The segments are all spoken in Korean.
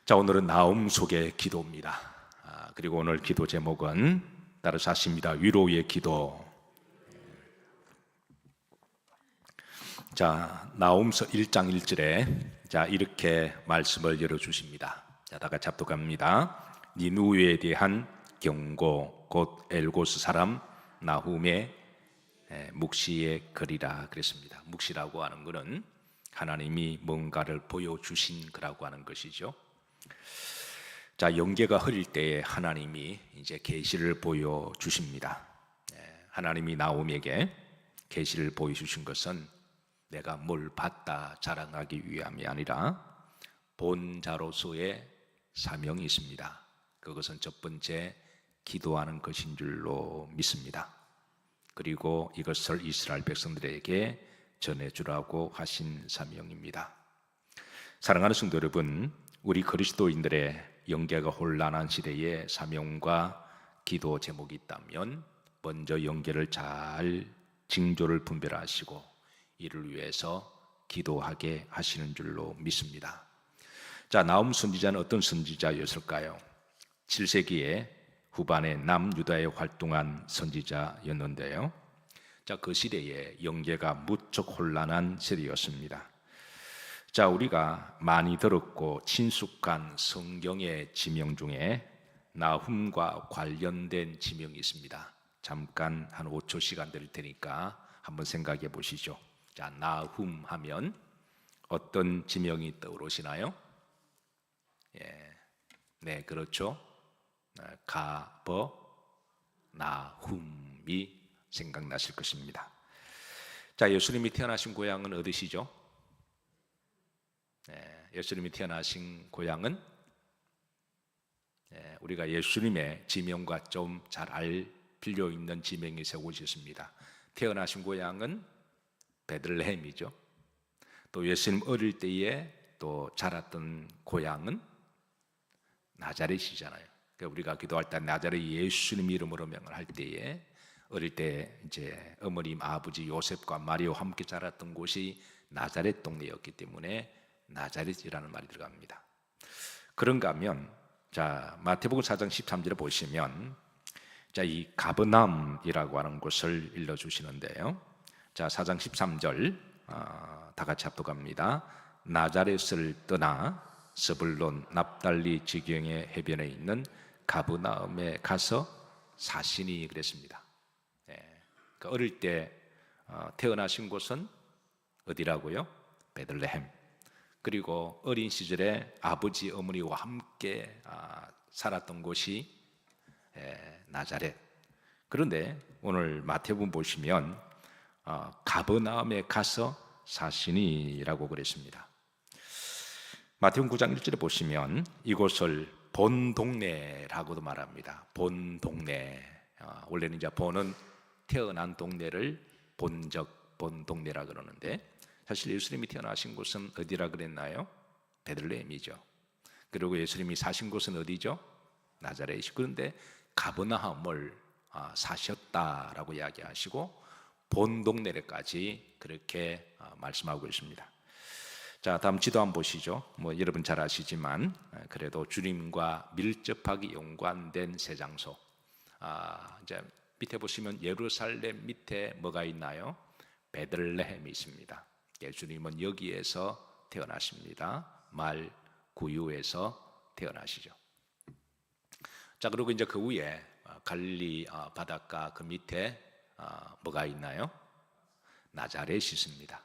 자, 오늘은 나움 속의 기도입니다. 그리고 오늘 기도 제목은 따라서 하십니다. 위로의 기도. 자, 나움서 1장 1절에 자 이렇게 말씀을 열어주십니다. 자, 다 같이 합독합니다. 니누에 대한 경고 곧 엘고스 사람 나훔의 묵시의 글이라 그랬습니다. 묵시라고 하는 것은 하나님이 뭔가를 보여주신 거라고 하는 것이죠. 자, 영계가 흐릴 때에 하나님이 이제 계시를 보여주십니다. 하나님이 나홈에게 계시를 보여주신 것은 내가 뭘 봤다 자랑하기 위함이 아니라 본자로서의 사명이 있습니다. 그것은 첫 번째 기도하는 것인 줄로 믿습니다. 그리고 이것을 이스라엘 백성들에게 전해주라고 하신 사명입니다. 사랑하는 성도 여러분, 우리 그리스도인들의 영계가 혼란한 시대에 사명과 기도 제목이 있다면 먼저 영계를 잘 징조를 분별하시고 이를 위해서 기도하게 하시는 줄로 믿습니다. 자, 나훔 선지자는 어떤 선지자였을까요? 7세기에 후반에 남유다에 활동한 선지자였는데요. 자, 그 시대에 영계가 무척 혼란한 시대였습니다. 자, 우리가 많이 들었고 친숙한 성경의 지명 중에 나훔과 관련된 지명이 있습니다. 잠깐 한 5초 시간 드릴 테니까 한번 생각해 보시죠. 자, 나훔 하면 어떤 지명이 떠오르시나요? 네, 그렇죠. 나훔이 생각나실 것입니다. 자, 예수님이 태어나신 고향은 어디시죠? 예수님이 태어나신 고향은 우리가 예수님의 지명과 좀 잘 알 필요 있는 지명이 세 곳이 있습니다. 태어나신 고향은 베들레헴이죠. 또 예수님 어릴 때에 또 자랐던 고향은 나자렛이잖아요. 그러니까 우리가 기도할 때 나자렛 예수님 이름으로 명을 할 때에 어릴 때 이제 어머님 아버지 요셉과 마리아와 함께 자랐던 곳이 나자렛 동네였기 때문에 나자렛이라는 말이 들어갑니다. 그런가 하면 자, 마태복음 4장 13절에 보시면 자, 이 가버나움이라고 하는 곳을 일러 주시는데요. 자, 4장 13절 다 같이 합독합니다. 나자렛을 떠나 스불론 납달리 지경의 해변에 있는 가버나움에 가서 사시니 그랬습니다. 그러니까 어릴 때 태어나신 곳은 어디라고요? 베들레헴. 그리고 어린 시절에 아버지 어머니와 함께 살았던 곳이 나자렛. 그런데 오늘 마태복음 보시면 가버나움에 가서 사시니라고 그랬습니다. 마태복음 9장 1절에 보시면 이곳을 본 동네라고도 말합니다. 본 동네. 원래는 이제 본은 태어난 동네를 본 동네라 그러는데 사실 예수님이 태어나신 곳은 어디라 그랬나요? 베들레헴이죠. 그리고 예수님이 사신 곳은 어디죠? 나자렛이. 그런데 가버나움을 사셨다라고 이야기하시고 본 동네까지 그렇게 말씀하고 있습니다. 자, 다음 지도 한번 보시죠. 뭐 여러분 잘 아시지만 그래도 주님과 밀접하게 연관된 세 장소. 이제 밑에 보시면 예루살렘 밑에 뭐가 있나요? 베들레헴이 있습니다. 예수님은 여기에서 태어나십니다. 말 구유에서 태어나시죠. 자, 그리고 이제 그 위에 갈릴리 바닷가 그 밑에 뭐가 있나요? 나자렛이 있습니다.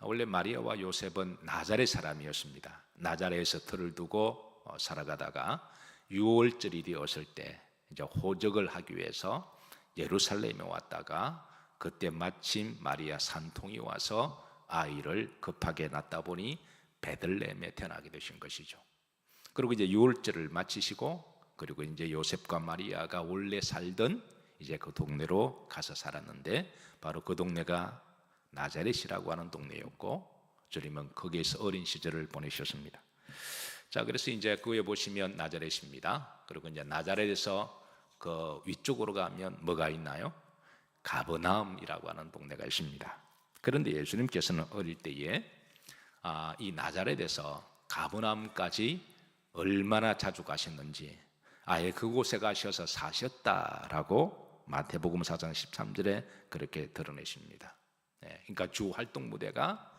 원래 마리아와 요셉은 나자렛 사람이었습니다. 나자렛에서 터를 두고 살아가다가 6월절이 되었을 때 이제 호적을 하기 위해서 예루살렘에 왔다가 그때 마침 마리아 산통이 와서 아이를 급하게 낳다 보니 베들레헴에 태어나게 되신 것이죠. 그리고 이제 6월절을 마치시고 그리고 이제 요셉과 마리아가 원래 살던 이제 그 동네로 가서 살았는데 바로 그 동네가 나자렛이라고 하는 동네였고 주님은 거기에서 어린 시절을 보내셨습니다. 자, 그래서 이제 그 위에 보시면 나자렛입니다. 그리고 이제 나자렛에서 그 위쪽으로 가면 뭐가 있나요? 가버나움이라고 하는 동네가 있습니다. 그런데 예수님께서는 어릴 때에 이 나자렛에서 가버나움까지 얼마나 자주 가셨는지 아예 그곳에 가셔서 사셨다라고 마태복음 4장 13절에 그렇게 드러내십니다. 그러니까 주 활동 무대가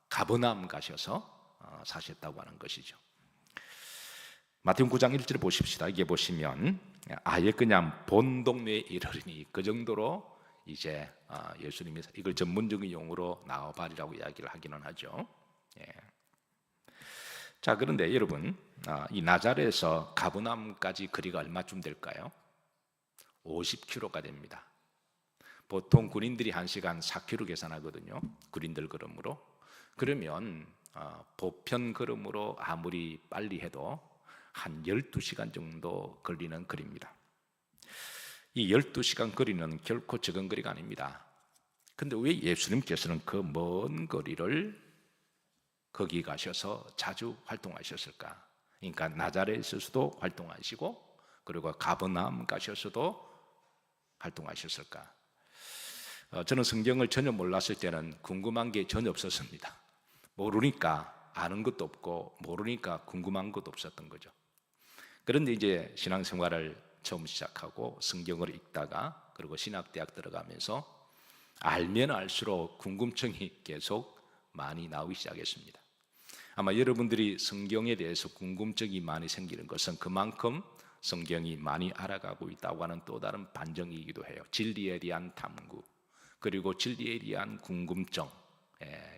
가버나움 가셔서 사셨다고 하는 것이죠. 마태복음 9장 1절 보십시다. 이게 보시면 아예 그냥 본 동네에 이르르니 그 정도로 이제 예수님이 이걸 전문적인 용어로 나와바리라고 이야기를 하기는 하죠. 자, 그런데 여러분, 이 나자렛에서 가버나움까지 거리가 얼마쯤 될까요? 50km가 됩니다. 보통 군인들이 1시간 4km 계산하거든요. 군인들 걸음으로. 그러면 보편 걸음으로 아무리 빨리 해도 한 12시간 정도 걸리는 거리입니다. 이 12시간 거리는 결코 적은 거리가 아닙니다. 그런데 왜 예수님께서는 그 먼 거리를 거기 가셔서 자주 활동하셨을까? 그러니까 나자렛에서도 활동하시고 그리고 가버나움 가셔서도 활동하셨을까? 저는 성경을 전혀 몰랐을 때는 궁금한 게 전혀 없었습니다. 모르니까 아는 것도 없고 모르니까 궁금한 것도 없었던 거죠. 그런데 이제 신앙생활을 처음 시작하고 성경을 읽다가 그리고 신학대학 들어가면서 알면 알수록 궁금증이 계속 많이 나오기 시작했습니다. 아마 여러분들이 성경에 대해서 궁금증이 많이 생기는 것은 그만큼 성경이 많이 알아가고 있다고 하는 또 다른 반증이기도 해요. 진리에 대한 탐구 그리고 진리에 대한 궁금증,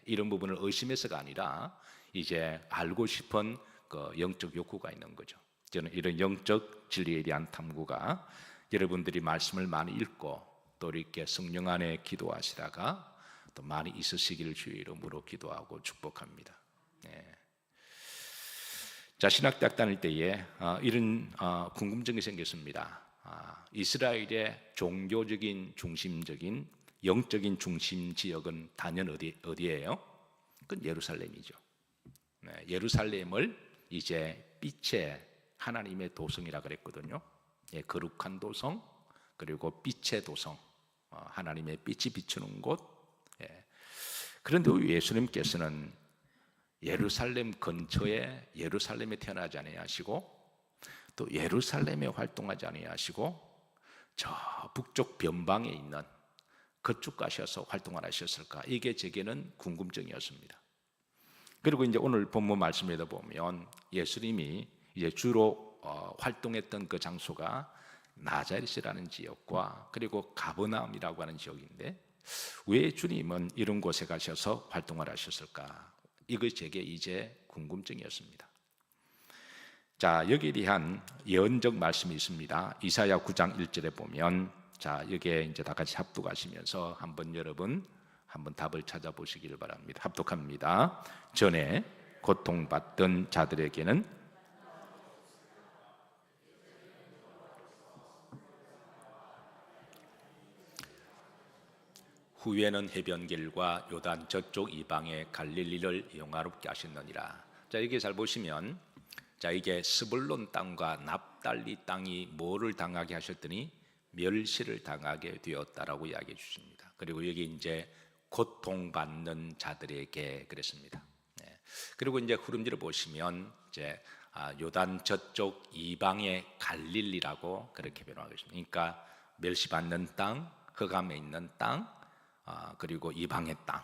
이런 부분을 의심해서가 아니라 이제 알고 싶은 그 영적 욕구가 있는 거죠. 저는 이런 영적 진리에 대한 탐구가 여러분들이 말씀을 많이 읽고 또 이렇게 성령 안에 기도하시다가 또 많이 있으시기를 주의 이름으로 기도하고 축복합니다. 자, 신학대학 다닐 때에 이런 궁금증이 생겼습니다. 이스라엘의 종교적인 중심적인 영적인 중심 지역은 단연 어디예요? 그건 예루살렘이죠. 예루살렘을 이제 빛의 하나님의 도성이라 그랬거든요. 거룩한 도성 그리고 빛의 도성, 하나님의 빛이 비추는 곳. 그런데 예수님께서는 예루살렘 근처에 예루살렘에 태어나지 아니하시고 또 예루살렘에 활동하지 아니하시고 저 북쪽 변방에 있는 그쪽 가셔서 활동을 하셨을까? 이게 제게는 궁금증이었습니다. 그리고 이제 오늘 본문 말씀에도 보면 예수님이 이제 주로 활동했던 그 장소가 나자렛이라는 지역과 그리고 가버나움이라고 하는 지역인데 왜 주님은 이런 곳에 가셔서 활동을 하셨을까? 이것이 제게 이제 궁금증이었습니다. 자, 여기에 대한 예언적 말씀이 있습니다. 이사야 9장 1절에 보면 자, 여기에 이제 다 같이 합독하시면서 한번 여러분 한번 답을 찾아보시기를 바랍니다. 합독합니다. 전에 고통받던 자들에게는 후에는 해변길과 요단 저쪽 이방의 갈릴리를 영화롭게 하셨느니라. 자, 여기 잘 보시면 자, 이게 스불론 땅과 납달리 땅이 뭐를 당하게 하셨더니 멸시를 당하게 되었다라고 이야기해 주십니다. 그리고 여기 이제 고통받는 자들에게 그랬습니다. 그리고 이제 흐름지를 보시면 이제 요단 저쪽 이방의 갈릴리라고 그렇게 변화하고 있습니다. 그러니까 멸시받는 땅, 흑암에 있는 땅, 그리고 이방의 땅.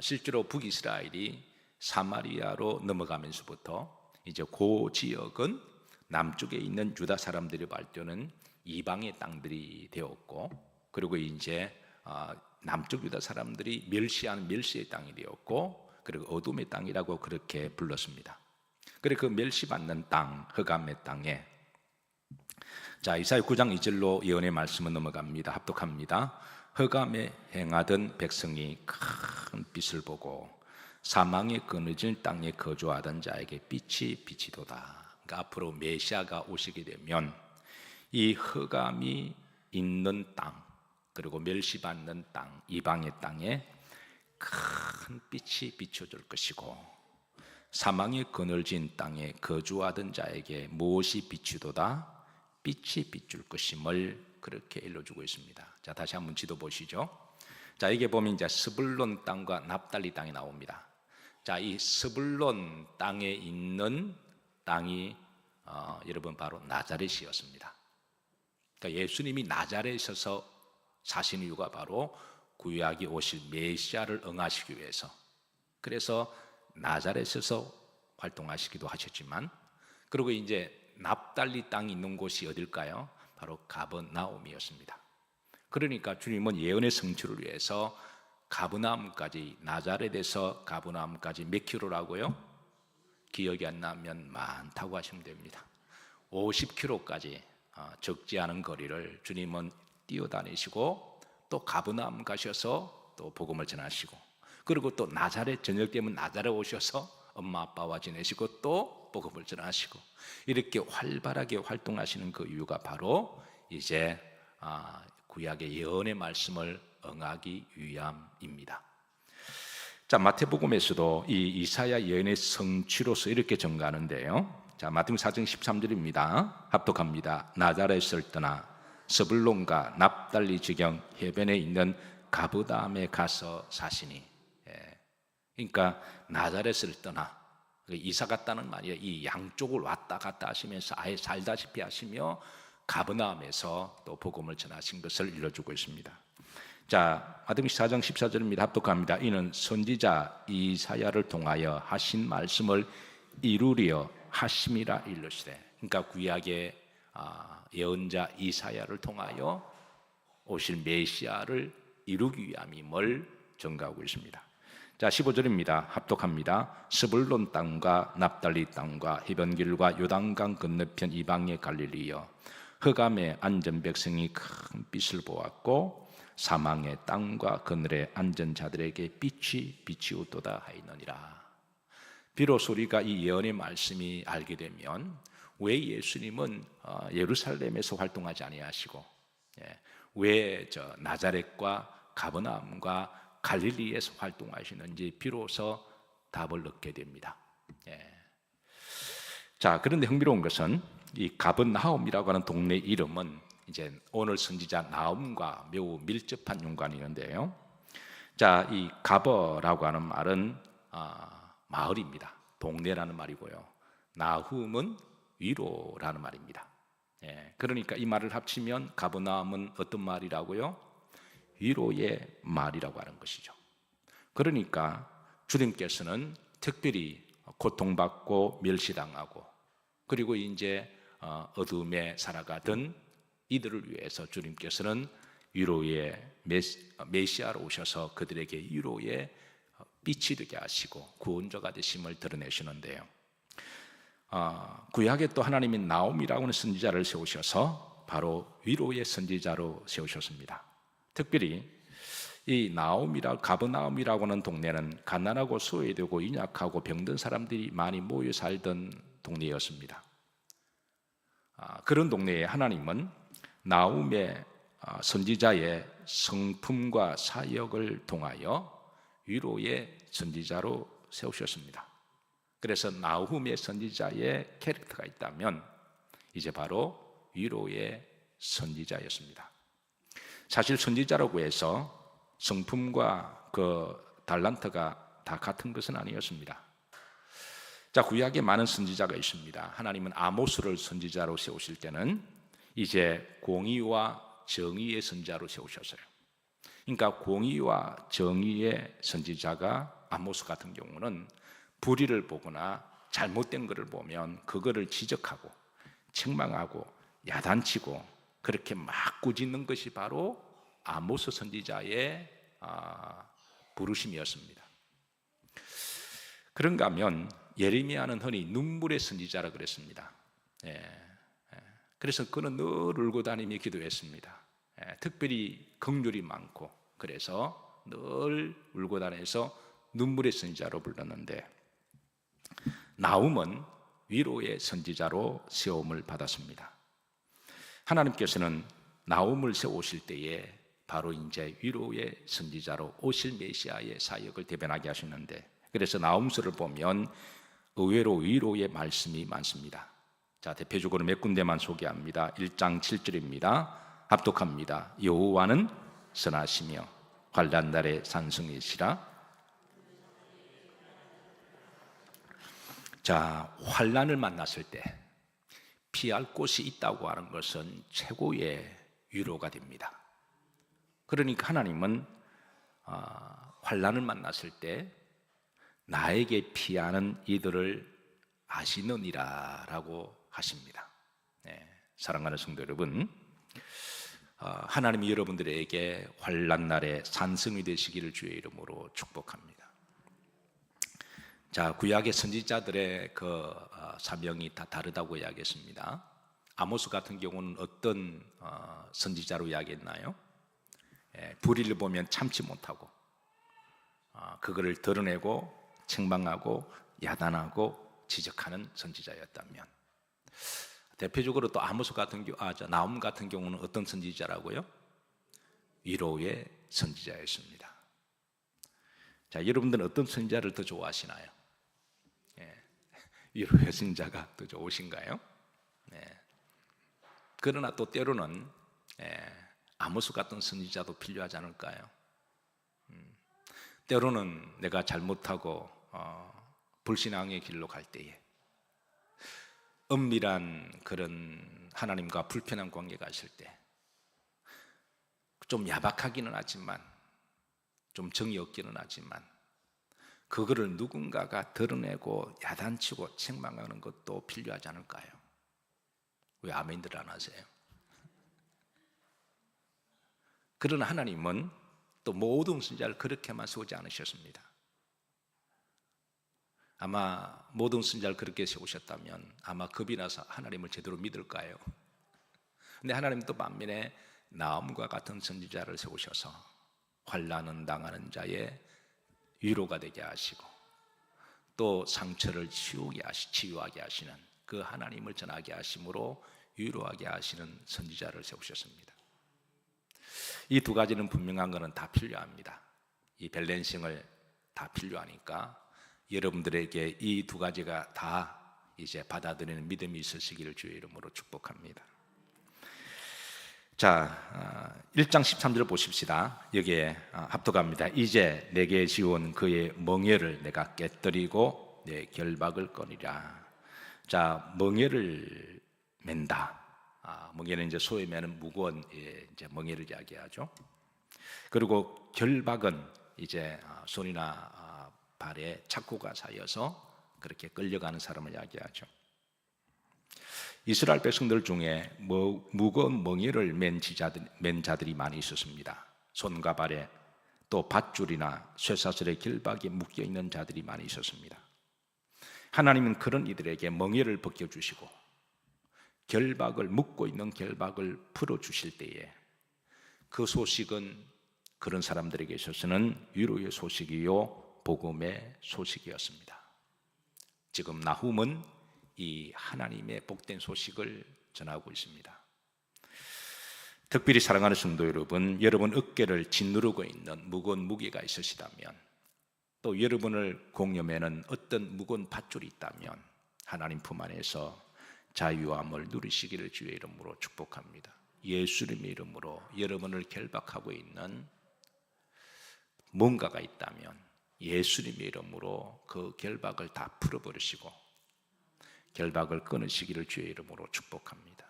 실제로 북이스라엘이 사마리아로 넘어가면서부터 이제 그 지역은 남쪽에 있는 유다 사람들이 발전은 이방의 땅들이 되었고, 그리고 이제 남쪽 유다 사람들이 멸시하는 멸시의 땅이 되었고, 그리고 어둠의 땅이라고 그렇게 불렀습니다. 그리고 그 멸시받는 땅, 흑암의 땅에 자, 이사야 9장 2절로 예언의 말씀은 넘어갑니다. 합독합니다. 흑암에 행하던 백성이 큰 빛을 보고 사망에 끊어진 땅에 거주하던 자에게 빛이 비치도다. 그러니까 앞으로 메시아가 오시게 되면 이 흑암이 있는 땅 그리고 멸시받는 땅 이방의 땅에 큰 빛이 비춰줄 것이고 사망에 그늘진 땅에 거주하던 자에게 무엇이 비추도다? 빛이 비출 것임을 그렇게 일러주고 있습니다. 자, 다시 한번 지도 보시죠. 자, 이게 보면 이제 스불론 땅과 납달리 땅이 나옵니다. 자, 이 스불론 땅에 있는 땅이 여러분 바로 나자렛이었습니다. 그러니까 예수님이 나자렛에서 사신 이유가 바로 구약이 오실 메시아를 응하시기 위해서, 그래서 나자렛에서 활동하시기도 하셨지만, 그리고 이제 납달리 땅이 있는 곳이 어딜까요? 바로 가버나움이었습니다. 그러니까 주님은 예언의 성취를 위해서 가버나움까지, 나자렛에서 가버나움까지 몇 킬로라고요? 기억이 안 나면 많다고 하시면 됩니다. 50킬로까지 적지 않은 거리를 주님은 뛰어다니시고, 또 가버나움 가셔서 또 복음을 전하시고, 그리고 또 나자렛, 저녁 되면 나자렛 오셔서 엄마 아빠와 지내시고 또 복음을 전하시고, 이렇게 활발하게 활동하시는 그 이유가 바로 이제 구약의 예언의 말씀을 응하기 위함입니다. 자, 마태복음에서도 이 이사야 예언의 성취로서 이렇게 전가하는데요. 자, 마태복음 4장 13절입니다. 합독합니다. 나자렛을 떠나 스불론과 납달리 지경 해변에 있는 가브다함에 가서 사시니. 그러니까 나자렛을 떠나, 이사 갔다는 말이에요. 이 양쪽을 왔다 갔다 하시면서 아예 살다시피 하시며 가버나움에서 또 복음을 전하신 것을 일러주고 있습니다. 자, 마태복음 4장 14절입니다. 합독합니다. 이는 선지자 이사야를 통하여 하신 말씀을 이루려 하심이라 일러시되. 그러니까 구약의 예언자 이사야를 통하여 오실 메시아를 이루기 위함임을 전가하고 있습니다. 자, 15절입니다. 합독합니다. 스불론 땅과 납달리 땅과 해변길과 요단강 건너편 이방의 갈릴리여, 흑암에 앉은 백성이 큰 빛을 보았고 사망의 땅과 그늘에 앉은 자들에게 빛이 비치우도다 하이느니라. 비로소 우리가 이 예언의 말씀이 알게 되면 왜 예수님은 예루살렘에서 활동하지 아니하시고 왜 나자렛과 가버나움과 갈릴리에서 활동하시는지 비로소 답을 얻게 됩니다. 자, 그런데 흥미로운 것은 이 가버나움이라고 하는 동네 이름은 이제 오늘 선지자 나움과 매우 밀접한 연관이 있는데요. 자, 이 가버라고 하는 말은 마을입니다. 동네라는 말이고요. 나훔은 위로라는 말입니다. 그러니까 이 말을 합치면 가버나움은 어떤 말이라고요? 위로의 말이라고 하는 것이죠. 그러니까 주님께서는 특별히 고통받고 멸시당하고, 그리고 이제 어둠에 살아가던 이들을 위해서 주님께서는 위로의 메시아로 오셔서 그들에게 위로의 빛이 되게 하시고 구원자가 되심을 드러내시는데요. 구약에 또 하나님이 나움이라고 하는 선지자를 세우셔서 바로 위로의 선지자로 세우셨습니다. 특별히 이 가버나움이라고 하는 동네는 가난하고 소외되고 인약하고 병든 사람들이 많이 모여 살던 동네였습니다. 그런 동네에 하나님은 나움의 선지자의 성품과 사역을 통하여 위로의 선지자로 세우셨습니다. 그래서 나훔의 선지자의 캐릭터가 있다면 이제 바로 위로의 선지자였습니다. 사실 선지자라고 해서 성품과 그 달란트가 다 같은 것은 아니었습니다. 자, 구약에 많은 선지자가 있습니다. 하나님은 아모스를 선지자로 세우실 때는 이제 공의와 정의의 선지자로 세우셨어요. 그러니까 공의와 정의의 선지자가 아모스 같은 경우는 불의를 보거나 잘못된 것을 보면 그거를 지적하고 책망하고 야단치고 그렇게 막 꾸짖는 것이 바로 아모스 선지자의 부르심이었습니다. 그런가 하면 예레미야는 흔히 눈물의 선지자라 그랬습니다. 그래서 그는 늘 울고 다니며 기도했습니다. 특별히 긍휼이 많고 그래서 늘 울고 다녀서 눈물의 선지자로 불렀는데, 나훔은 위로의 선지자로 세움을 받았습니다. 하나님께서는 나훔을 세우실 때에 바로 이제 위로의 선지자로 오실 메시아의 사역을 대변하게 하시는데, 그래서 나훔서를 보면 의외로 위로의 말씀이 많습니다. 자, 대표적으로 몇 군데만 소개합니다. 1장 7절입니다. 합독합니다. 여호와는 선하시며 환난 날에 산성이시라. 자, 환난을 만났을 때 피할 곳이 있다고 하는 것은 최고의 위로가 됩니다. 그러니까 하나님은 환난을 만났을 때 나에게 피하는 이들을 아시느니라 라고 하십니다. 네, 사랑하는 성도 여러분, 하나님이 여러분들에게 환난 날에 산성이 되시기를 주의 이름으로 축복합니다. 자, 구약의 선지자들의 그 사명이 다 다르다고 이야기했습니다. 아모스 같은 경우는 어떤 선지자로 이야기했나요? 불의를 보면 참지 못하고 그거를 드러내고 책망하고 야단하고 지적하는 선지자였다면, 대표적으로 또 아모스 같은 경우, 나훔 같은 경우는 어떤 선지자라고요? 위로의 선지자였습니다. 자, 여러분들은 어떤 선지자를 더 좋아하시나요? 위로의 선지자가 더 좋으신가요? 그러나 또 때로는 아모스 같은 선지자도 필요하지 않을까요? 때로는 내가 잘못하고 불신앙의 길로 갈 때에 은밀한 그런 하나님과 불편한 관계가 있을 때 좀 야박하기는 하지만, 좀 정이 없기는 하지만 그거를 누군가가 드러내고 야단치고 책망하는 것도 필요하지 않을까요? 왜 아멘들 안 하세요? 그러나 하나님은 또 모든 선지자를 그렇게만 세우지 않으셨습니다. 아마 모든 선지자를 그렇게 세우셨다면 아마 겁이 나서 하나님을 제대로 믿을까요? 근데 하나님 또 반면에 나훔과 같은 선지자를 세우셔서 환난을 당하는 자의 위로가 되게 하시고 또 상처를 치유하게 하시는 그 하나님을 전하게 하심으로 위로하게 하시는 선지자를 세우셨습니다. 이 두 가지는 분명한 것은 다 필요합니다. 이 밸런싱을 다 필요하니까 여러분들에게 이 두 가지가 다 이제 받아들이는 믿음이 있으시기를 주의 이름으로 축복합니다. 자, 1장 13절 보십시다. 여기에 합독합니다. 이제 내게 지온 그의 멍에를 내가 깨뜨리고 내 결박을 꺼니라. 자, 멍에를 맨다. 멍에는 이제 소위 말하는 무거운 이제 멍에를 이야기하죠. 그리고 결박은 이제 손이나 발에 착고가 쌓여서 그렇게 끌려가는 사람을 이야기하죠. 이스라엘 백성들 중에 무거운 멍에를 맨 자들이 많이 있었습니다. 손과 발에 또 밧줄이나 쇠사슬의 결박이 묶여 있는 자들이 많이 있었습니다. 하나님은 그런 이들에게 멍에를 벗겨주시고 결박을, 묶고 있는 결박을 풀어주실 때에 그 소식은 그런 사람들에게 있어서는 위로의 소식이요 복음의 소식이었습니다. 지금 나훔은 이 하나님의 복된 소식을 전하고 있습니다. 특별히 사랑하는 성도 여러분, 여러분 어깨를 짓누르고 있는 무거운 무게가 있으시다면, 또 여러분을 공념에는 어떤 무거운 밧줄이 있다면 하나님 품 안에서 자유함을 누리시기를 주의 이름으로 축복합니다. 예수님의 이름으로 여러분을 결박하고 있는 뭔가가 있다면 예수님의 이름으로 그 결박을 다 풀어버리시고 결박을 끊으시기를 주의 이름으로 축복합니다.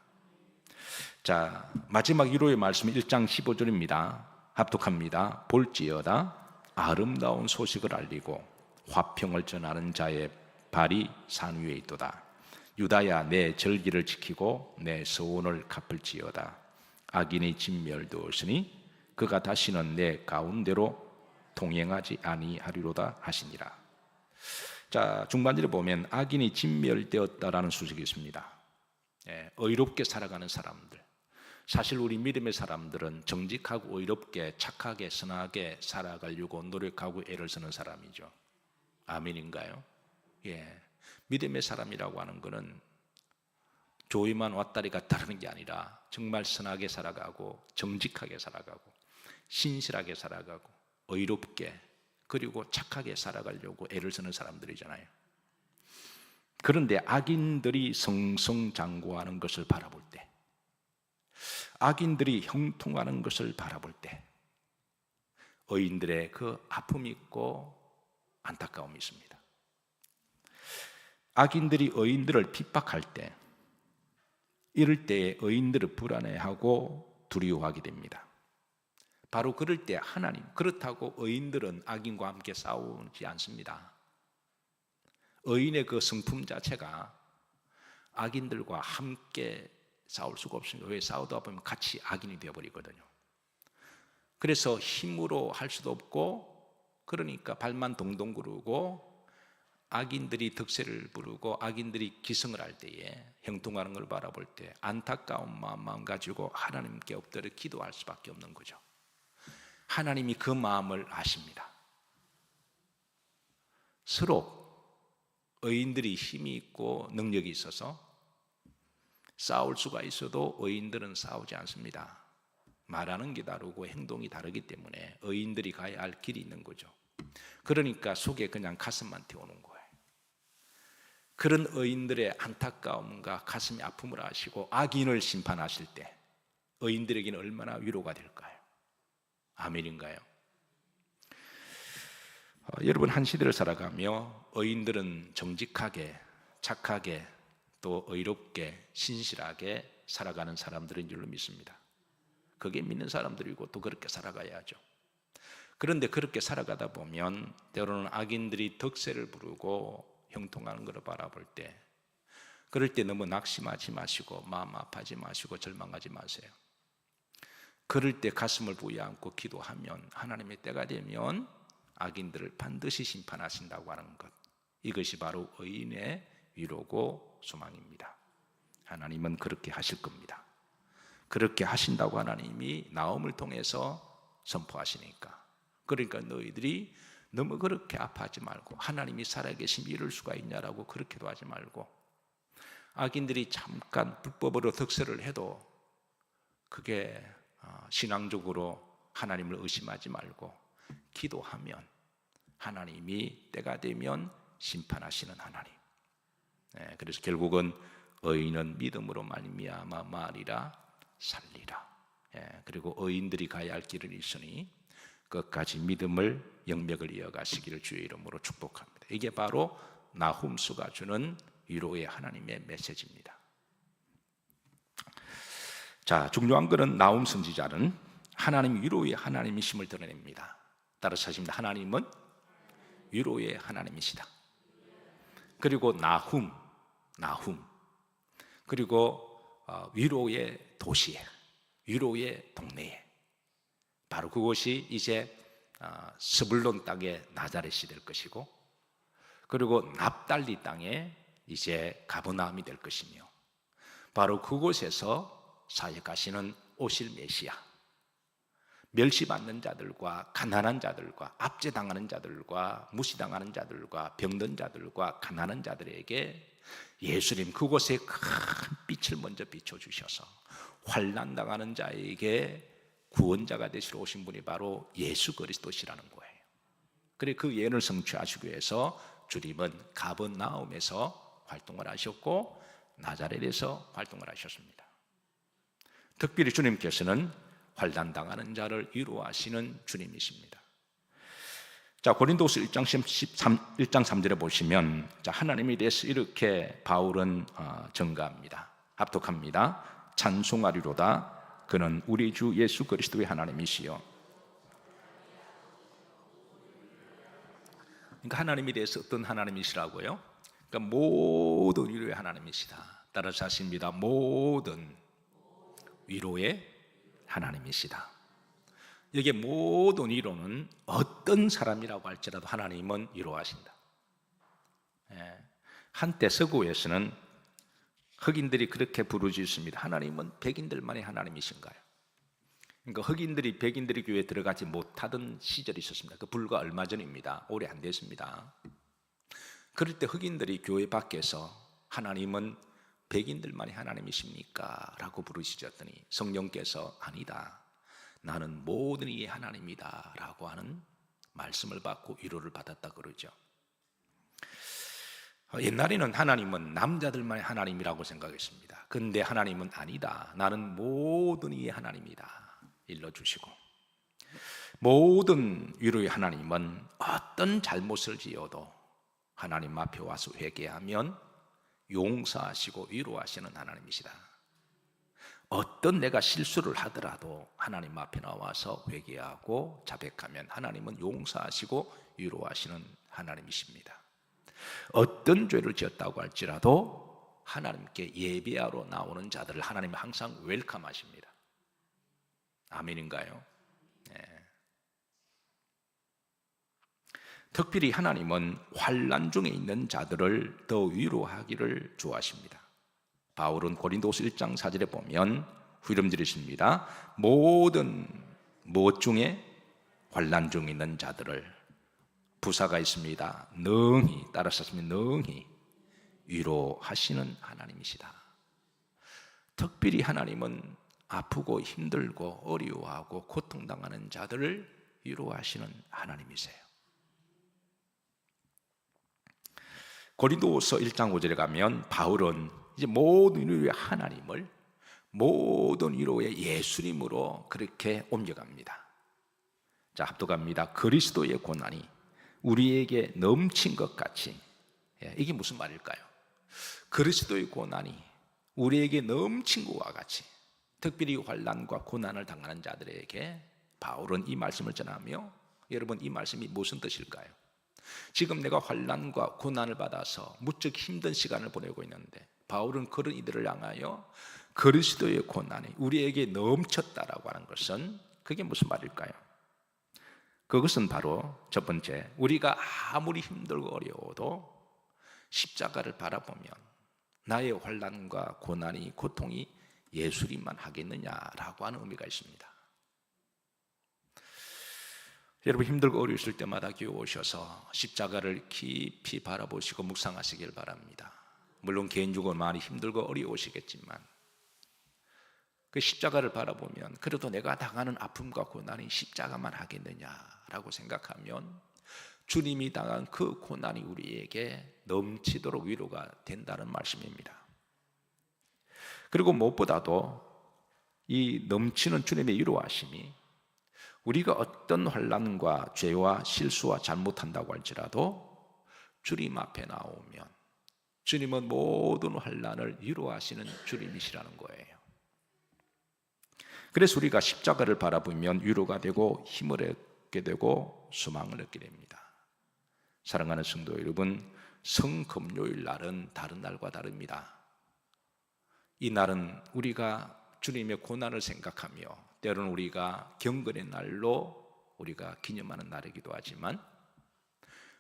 자, 마지막 위로의 말씀 1장 15절입니다. 합독합니다. 볼지어다 아름다운 소식을 알리고 화평을 전하는 자의 발이 산 위에 있도다. 유다야 내 절기를 지키고 내 서원을 갚을지어다. 악인이 진멸되었으니 그가 다시는 내 가운데로 동행하지 아니하리로다 하시니라. 자, 중반절에 보면 악인이 진멸되었다라는 수식이 있습니다. 의롭게 살아가는 사람들, 사실 우리 믿음의 사람들은 정직하고 의롭게 착하게 선하게 살아가려고 노력하고 애를 쓰는 사람이죠. 아멘인가요? 예, 믿음의 사람이라고 하는 것은 조이만 왔다리 갔다 하는 게 아니라 정말 선하게 살아가고 정직하게 살아가고 신실하게 살아가고 의롭게 그리고 착하게 살아가려고 애를 쓰는 사람들이잖아요. 그런데 악인들이 성성장구하는 것을 바라볼 때, 악인들이 형통하는 것을 바라볼 때 의인들의 그 아픔이 있고 안타까움이 있습니다. 악인들이 의인들을 핍박할 때, 이럴 때 의인들은 불안해하고 두려워하게 됩니다. 바로 그럴 때 하나님, 그렇다고 의인들은 악인과 함께 싸우지 않습니다. 의인의 그 성품 자체가 악인들과 함께 싸울 수가 없습니다. 왜? 싸우다 보면 같이 악인이 되어버리거든요. 그래서 힘으로 할 수도 없고, 그러니까 발만 동동 구르고 악인들이 득세를 부르고 악인들이 기승을 할 때에, 형통하는 걸 바라볼 때 안타까운 마음 가지고 하나님께 엎드려 기도할 수밖에 없는 거죠. 하나님이 그 마음을 아십니다. 서로 의인들이 힘이 있고 능력이 있어서 싸울 수가 있어도 의인들은 싸우지 않습니다. 말하는 게 다르고 행동이 다르기 때문에 의인들이 가야 할 길이 있는 거죠. 그러니까 속에 그냥 가슴만 태우는 거예요. 그런 의인들의 안타까움과 가슴의 아픔을 아시고 악인을 심판하실 때 의인들에게는 얼마나 위로가 될까요? 아멘인가요? 여러분, 한 시대를 살아가며 의인들은 정직하게, 착하게, 또 의롭게, 신실하게 살아가는 사람들인 줄로 믿습니다. 그게 믿는 사람들이고 또 그렇게 살아가야죠. 그런데 그렇게 살아가다 보면 때로는 악인들이 덕세를 부르고 형통하는 것을 바라볼 때, 그럴 때 너무 낙심하지 마시고 마음 아파하지 마시고 절망하지 마세요. 그럴 때 가슴을 부여안고 기도하면 하나님의 때가 되면 악인들을 반드시 심판하신다고 하는 것, 이것이 바로 의인의 위로고 소망입니다. 하나님은 그렇게 하실 겁니다. 그렇게 하신다고 하나님이 나홈을 통해서 선포하시니까, 그러니까 너희들이 너무 그렇게 아파하지 말고, 하나님이 살아계심이 이럴 수가 있냐라고 그렇게도 하지 말고, 악인들이 잠깐 불법으로 득세를 해도 그게 신앙적으로 하나님을 의심하지 말고 기도하면 하나님이 때가 되면 심판하시는 하나님. 그래서 결국은 의인은 믿음으로 말미암아 말이라 살리라. 그리고 의인들이 가야 할 길은 있으니 끝까지 믿음을 영맥을 이어가시기를 주의 이름으로 축복합니다. 이게 바로 나훔수가 주는 위로의 하나님의 메시지입니다. 자, 중요한 것은 나훔 선지자는 하나님 위로의 하나님이심을 드러냅니다. 따라서 하십니다. 하나님은 위로의 하나님이시다. 그리고 나훔, 그리고 위로의 도시에, 위로의 동네에, 바로 그곳이 이제 스불론 땅의 나자렛이 될 것이고, 그리고 납달리 땅에 이제 가버나움이 될 것이며, 바로 그곳에서 사역하시는 오실 메시아, 멸시받는 자들과 가난한 자들과 압제당하는 자들과 무시당하는 자들과 병든 자들과 가난한 자들에게 예수님 그곳에 큰 빛을 먼저 비춰주셔서 환난당하는 자에게 구원자가 되시러 오신 분이 바로 예수 그리스도시라는 거예요. 그래, 그 예언을 성취하시기 위해서 주님은 가버나움에서 활동을 하셨고 나자렛에서 활동을 하셨습니다. 특별히 주님께서는 환난당하는 자를 위로하시는 주님이십니다. 자, 고린도서 1장 3절에 보시면, 자, 하나님에 대해서 이렇게 바울은 증가합니다. 합독합니다. 찬송하리로다. 그는 우리 주 예수 그리스도의 하나님이시요. 그러니까 하나님에 대해서 어떤 하나님이시라고요? 그러니까 모든 위로의 하나님이시다. 따라서 하십니다. 모든 위로의 하나님이시다. 여기에 모든 위로는 어떤 사람이라고 할지라도 하나님은 위로하신다. 한때 서구에서는 흑인들이 그렇게 부르짖습니다. 하나님은 백인들만의 하나님이신가요? 그러니까 흑인들이 백인들의 교회에 들어가지 못하던 시절이 있었습니다. 그 불과 얼마 전입니다. 오래 안 됐습니다. 그럴 때 흑인들이 교회 밖에서 하나님은 백인들만의 하나님이십니까? 라고 부르시더니 성령께서 아니다, 나는 모든 이의 하나님이다 라고 하는 말씀을 받고 위로를 받았다 그러죠. 옛날에는 하나님은 남자들만의 하나님이라고 생각했습니다. 그런데 하나님은 아니다, 나는 모든 이의 하나님이다 일러주시고, 모든 위로의 하나님은 어떤 잘못을 지어도 하나님 앞에 와서 회개하면 용서하시고 위로하시는 하나님이시다. 어떤 내가 실수를 하더라도 하나님 앞에 나와서 회개하고 자백하면 하나님은 용서하시고 위로하시는 하나님이십니다. 어떤 죄를 지었다고 할지라도 하나님께 예배하러 나오는 자들을 하나님은 항상 웰컴하십니다. 아멘인가요? 네. 특별히 하나님은 환난 중에 있는 자들을 더 위로하기를 좋아하십니다. 바울은 고린도서 1장 4절에 보면 후렴지르십니다. 모든 무엇 중에 환난 중에 있는 자들을 부사가 있습니다. 능히 따라서 쓰면 능히 위로하시는 하나님이시다. 특별히 하나님은 아프고 힘들고 어려워하고 고통당하는 자들을 위로하시는 하나님이세요. 고린도서 1장 5절에 가면 바울은 이제 모든 위로의 하나님을 모든 위로의 예수님으로 그렇게 옮겨갑니다. 자, 합독합니다. 그리스도의 고난이 우리에게 넘친 것 같이. 이게 무슨 말일까요? 그리스도의 고난이 우리에게 넘친 것과 같이, 특별히 환난과 고난을 당하는 자들에게 바울은 이 말씀을 전하며, 여러분 이 말씀이 무슨 뜻일까요? 지금 내가 환난과 고난을 받아서 무척 힘든 시간을 보내고 있는데 바울은 그런 이들을 향하여 그리스도의 고난이 우리에게 넘쳤다라고 하는 것은 그게 무슨 말일까요? 그것은 바로 첫 번째, 우리가 아무리 힘들고 어려워도 십자가를 바라보면 나의 환난과 고난이 고통이 예수님만 하겠느냐라고 하는 의미가 있습니다. 여러분 힘들고 어려우실 때마다 교회 오셔서 십자가를 깊이 바라보시고 묵상하시길 바랍니다. 물론 개인적으로 많이 힘들고 어려우시겠지만 그 십자가를 바라보면 그래도 내가 당하는 아픔과 고난이 십자가만 하겠느냐라고 생각하면 주님이 당한 그 고난이 우리에게 넘치도록 위로가 된다는 말씀입니다. 그리고 무엇보다도 이 넘치는 주님의 위로하심이 우리가 어떤 환난과 죄와 실수와 잘못한다고 할지라도 주님 앞에 나오면 주님은 모든 환난을 위로하시는 주님이시라는 거예요. 그래서 우리가 십자가를 바라보면 위로가 되고 힘을 얻게 되고 소망을 얻게 됩니다. 사랑하는 성도 여러분, 성금요일 날은 다른 날과 다릅니다. 이 날은 우리가 주님의 고난을 생각하며 때로는 우리가 경건의 날로 우리가 기념하는 날이기도 하지만,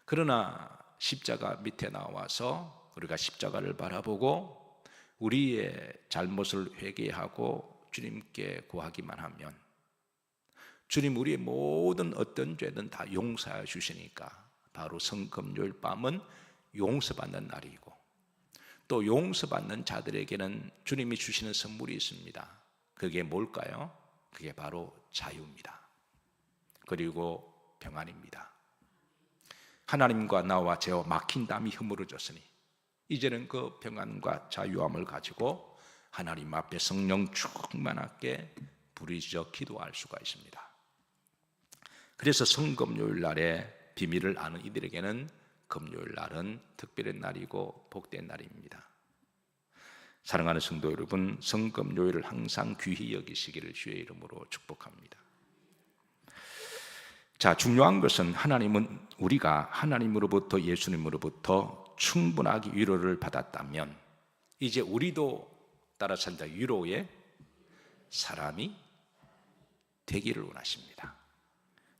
그러나 십자가 밑에 나와서 우리가 십자가를 바라보고 우리의 잘못을 회개하고 주님께 구하기만 하면 주님 우리의 모든 어떤 죄는 다 용서해 주시니까 바로 성금요일 밤은 용서받는 날이고, 또 용서받는 자들에게는 주님이 주시는 선물이 있습니다. 그게 뭘까요? 그게 바로 자유입니다. 그리고 평안입니다. 하나님과 나와 죄와 막힌 담이 허물어졌으니 이제는 그 평안과 자유함을 가지고 하나님 앞에 성령 충만하게 부르짖어 기도할 수가 있습니다. 그래서 성금요일 날에 비밀을 아는 이들에게는 금요일 날은 특별한 날이고 복된 날입니다. 사랑하는 성도 여러분, 성금요일을 항상 귀히 여기시기를 주의 이름으로 축복합니다. 자, 중요한 것은 하나님은 우리가 하나님으로부터 예수님으로부터 충분하게 위로를 받았다면 이제 우리도 따라서 위로의 사람이 되기를 원하십니다.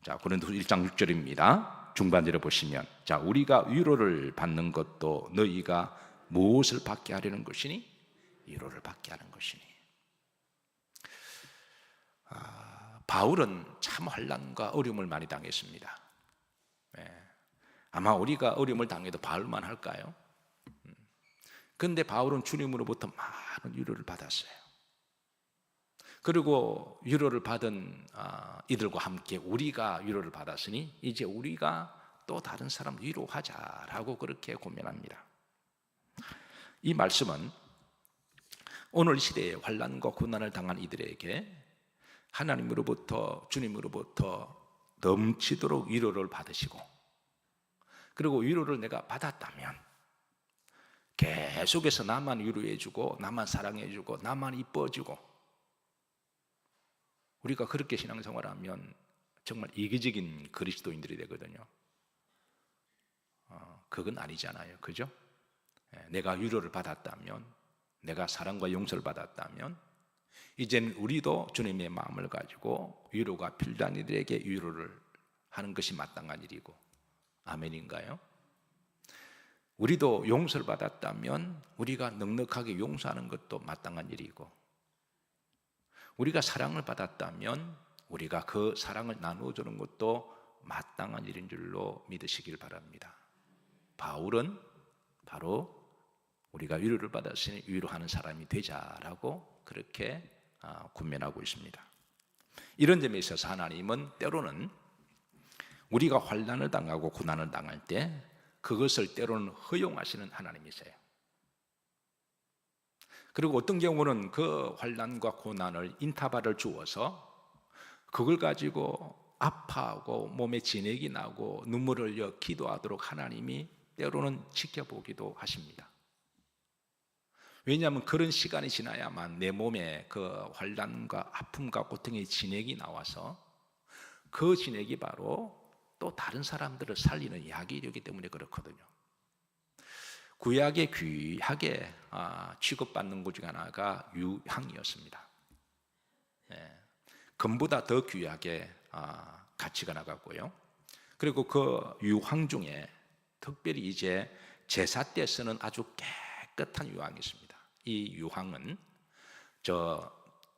자, 고린도서 1장 6절입니다. 중반절에 보시면, 자, 우리가 위로를 받는 것도 너희가 무엇을 받게 하려는 것이니? 위로를 받게 하는 것이니. 바울은 참 환난과 어려움을 많이 당했습니다. 아마 우리가 어려움을 당해도 바울만 할까요? 그런데 바울은 주님으로부터 많은 위로를 받았어요. 그리고 위로를 받은 이들과 함께 우리가 위로를 받았으니 이제 우리가 또 다른 사람 위로하자라고 그렇게 고민합니다. 이 말씀은 오늘 시대에 환난과 고난을 당한 이들에게 하나님으로부터 주님으로부터 넘치도록 위로를 받으시고, 그리고 위로를 내가 받았다면 계속해서 나만 위로해주고 나만 사랑해주고 나만 이뻐주고, 우리가 그렇게 신앙생활하면 정말 이기적인 그리스도인들이 되거든요. 그건 아니잖아요, 그죠? 내가 위로를 받았다면, 내가 사랑과 용서를 받았다면 이제는 우리도 주님의 마음을 가지고 위로가 필요한 이들에게 위로를 하는 것이 마땅한 일이고, 아멘인가요? 우리도 용서를 받았다면 우리가 넉넉하게 용서하는 것도 마땅한 일이고, 우리가 사랑을 받았다면 우리가 그 사랑을 나누어주는 것도 마땅한 일인 줄로 믿으시길 바랍니다. 바울은 바로 우리가 위로를 받았으니 위로하는 사람이 되자라고 그렇게 권면하고 있습니다. 이런 점에 있어서 하나님은 때로는 우리가 환난을 당하고 고난을 당할 때 그것을 때로는 허용하시는 하나님이세요. 그리고 어떤 경우는 그 환난과 고난을 인타발을 주어서 그걸 가지고 아파하고 몸에 진액이 나고 눈물을 흘려 기도하도록 하나님이 때로는 지켜보기도 하십니다. 왜냐하면 그런 시간이 지나야만 내 몸에 그 환난과 아픔과 고통의 진액이 나와서 그 진액이 바로 또 다른 사람들을 살리는 약이기 때문에 그렇거든요. 구약에 귀하게 취급받는 것 중 하나가 유향이었습니다. 금보다 더 귀하게 가치가 나갔고요. 그리고 그 유황 중에 특별히 이제 제사 때 쓰는 아주 깨끗한 유황이 있습니다. 이 유황은 저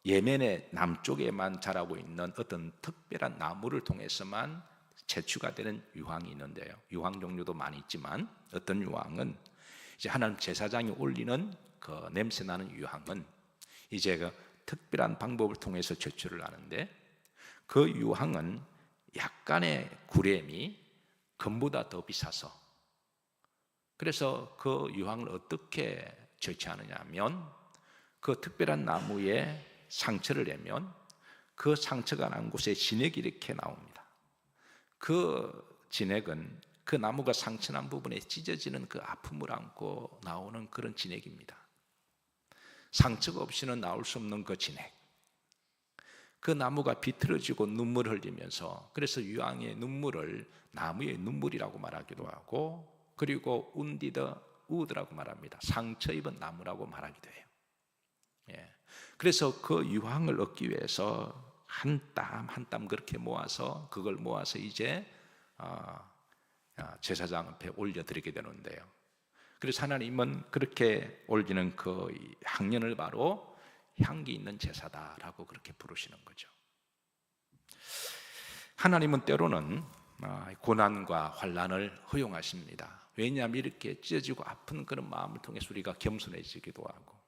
예멘의 남쪽에만 자라고 있는 어떤 특별한 나무를 통해서만 채취가 되는 유황이 있는데요. 유황 종류도 많이 있지만 어떤 유황은 이제 하나님 제사장이 올리는 그 냄새 나는 유황은 이제 그 특별한 방법을 통해서 채취를 하는데, 그 유황은 약간의 구렘이 금보다 더 비싸서, 그래서 그 유황을 어떻게 채취하느냐 하면 그 특별한 나무에 상처를 내면 그 상처가 난 곳에 진액이 이렇게 나옵니다. 그 진액은 그 나무가 상처난 부분에 찢어지는 그 아픔을 안고 나오는 그런 진액입니다. 상처가 없이는 나올 수 없는 그 진액, 그 나무가 비틀어지고 눈물을 흘리면서, 그래서 유황의 눈물을 나무의 눈물이라고 말하기도 하고, 그리고 운디더 우드라고 말합니다. 상처 입은 나무라고 말하기도 해요. 그래서 그 유황을 얻기 위해서 한 땀 한 땀 그렇게 모아서 그걸 모아서 이제 제사장 앞에 올려드리게 되는데요. 그래서 하나님은 그렇게 올리는 그 향년을 바로 향기 있는 제사다라고 그렇게 부르시는 거죠. 하나님은 때로는 고난과 환난을 허용하십니다. 왜냐하면 이렇게 찢어지고 아픈 그런 마음을 통해서 우리가 겸손해지기도 하고,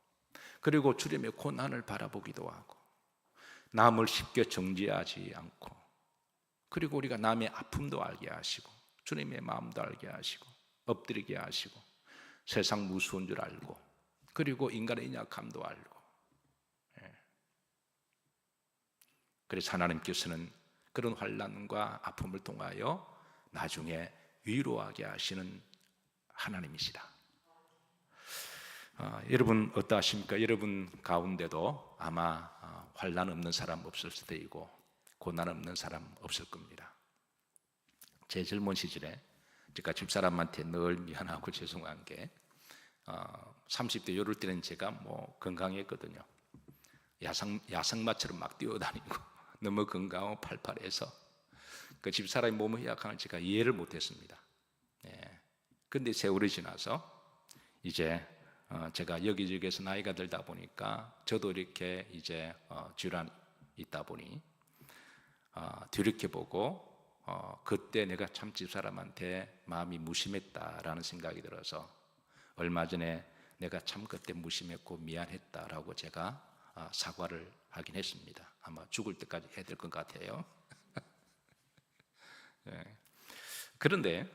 그리고 주님의 고난을 바라보기도 하고, 남을 쉽게 정죄하지 않고, 그리고 우리가 남의 아픔도 알게 하시고 주님의 마음도 알게 하시고 엎드리게 하시고 세상 무서운 줄 알고, 그리고 인간의 연약함도 알고, 그래서 하나님께서는 그런 환난과 아픔을 통하여 나중에 위로하게 하시는 하나님이시다. 여러분 어떠하십니까? 여러분 가운데도 아마 환난 없는 사람 없을 수도, 고난 없는 사람 없을 겁니다. 제 젊은 시절에 제가 집사람한테 늘 미안하고 죄송한 게 30대 요럴 때는 제가 뭐 건강했거든요. 야생마처럼 막 뛰어다니고 너무 건강하고 팔팔해서 그 집사람이 몸을 허약한 걸 제가 이해를 못했습니다. 그런데 세월이 지나서 이제 제가 여기저기에서 나이가 들다 보니까 저도 이렇게 이제 질환 있다 보니 뒤늦게보고 그때 내가 참 집사람한테 마음이 무심했다라는 생각이 들어서 얼마 전에 내가 참 그때 무심했고 미안했다라고 제가 사과를 하긴 했습니다. 아마 죽을 때까지 해야 될 것 같아요. 그런데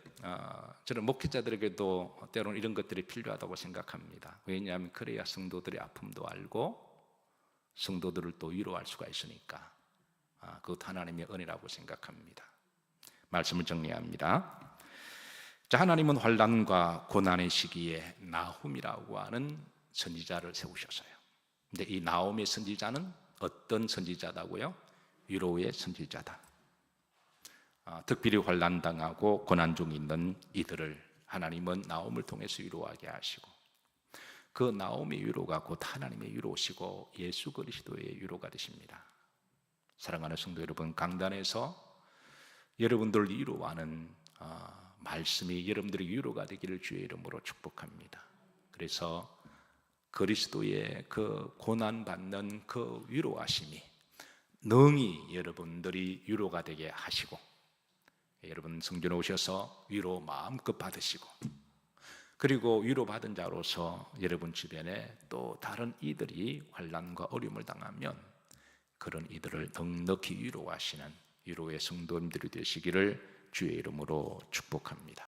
저는 목회자들에게도 때로는 이런 것들이 필요하다고 생각합니다. 왜냐하면 그래야 성도들의 아픔도 알고 성도들을 또 위로할 수가 있으니까 그것도 하나님의 은혜라고 생각합니다. 말씀을 정리합니다. 자, 하나님은 환난과 고난의 시기에 나훔이라고 하는 선지자를 세우셨어요. 근데 이 나홈의 선지자는 어떤 선지자다고요? 위로의 선지자다. 특별히 환난당하고 고난 중에 있는 이들을 하나님은 나홈을 통해서 위로하게 하시고, 그 나홈의 위로가 곧 하나님의 위로시고 예수 그리스도의 위로가 되십니다. 사랑하는 성도 여러분, 강단에서 여러분들 위로하는 말씀이 여러분들의 위로가 되기를 주의 이름으로 축복합니다. 그래서 그리스도의 그 고난받는 그 위로하심이 능히 여러분들이 위로가 되게 하시고, 여러분 성전에 오셔서 위로 마음껏 받으시고, 그리고 위로받은 자로서 여러분 주변에 또 다른 이들이 환난과 어려움을 당하면 그런 이들을 넉넉히 위로하시는 위로의 성도님들이 되시기를 주의 이름으로 축복합니다.